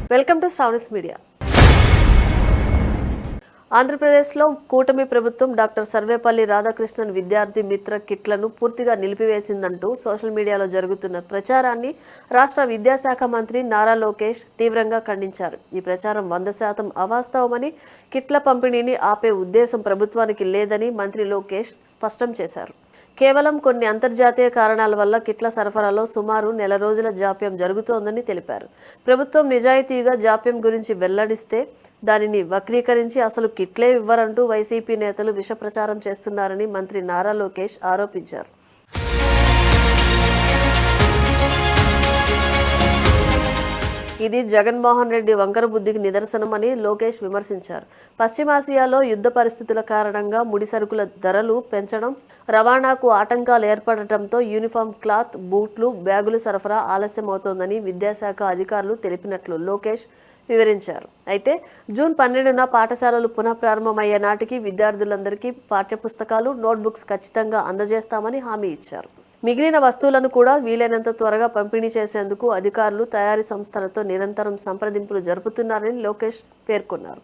Welcome to Sravani's media. ఆంధ్రప్రదేశ్లో కూటమి ప్రభుత్వం డాక్టర్ సర్వేపల్లి రాధాకృష్ణన్ విద్యార్థి మిత్ర కిట్లను పూర్తిగా నిలిపివేసిందంటూ సోషల్ మీడియాలో జరుగుతున్న ప్రచారాన్ని రాష్ట్ర విద్యాశాఖ మంత్రి నారా లోకేష్ తీవ్రంగా ఖండించారు. ఈ ప్రచారం 100% అవాస్తవమని, కిట్ల పంపిణీని ఆపే ఉద్దేశం ప్రభుత్వానికి లేదని మంత్రి లోకేష్ స్పష్టం చేశారు. కేవలం కొన్ని అంతర్జాతీయ కారణాల వల్ల కిట్ల సరఫరాలో సుమారు నెల రోజుల జాప్యం జరుగుతోందని తెలిపారు. ప్రభుత్వం నిజాయితీగా జాప్యం గురించి వెల్లడిస్తే దానిని వక్రీకరించి అసలు కిట్లే ఇవ్వరంటూ వైసీపీ నేతలు విష ప్రచారం చేస్తున్నారని మంత్రి నారా లోకేష్ ఆరోపించారు. ఇది జగన్మోహన్ రెడ్డి వంకర బుద్ధికి నిదర్శనమని లోకేష్ విమర్శించారు. పశ్చిమాసియాలో యుద్ధ పరిస్థితుల కారణంగా ముడి సరుకుల ధరలు పెంచడం, రవాణాకు ఆటంకాలు ఏర్పడటంతో యూనిఫామ్, క్లాత్, బూట్లు, బ్యాగుల సరఫరా ఆలస్యమవుతోందని విద్యాశాఖ అధికారులు తెలిపినట్లు లోకేష్ వివరించారు. అయితే జూన్ 12న పాఠశాలలు పునః ప్రారంభమయ్యే నాటికి విద్యార్థులందరికీ పాఠ్యపుస్తకాలు, నోట్బుక్స్ ఖచ్చితంగా అందజేస్తామని హామీ ఇచ్చారు. మిగిలిన వస్తువులను కూడా వీలైనంత త్వరగా పంపిణీ చేసేందుకు అధికారులు, తయారీ సంస్థలతో నిరంతరం సంప్రదింపులు జరుపుతున్నారని లోకేష్ పేర్కొన్నారు.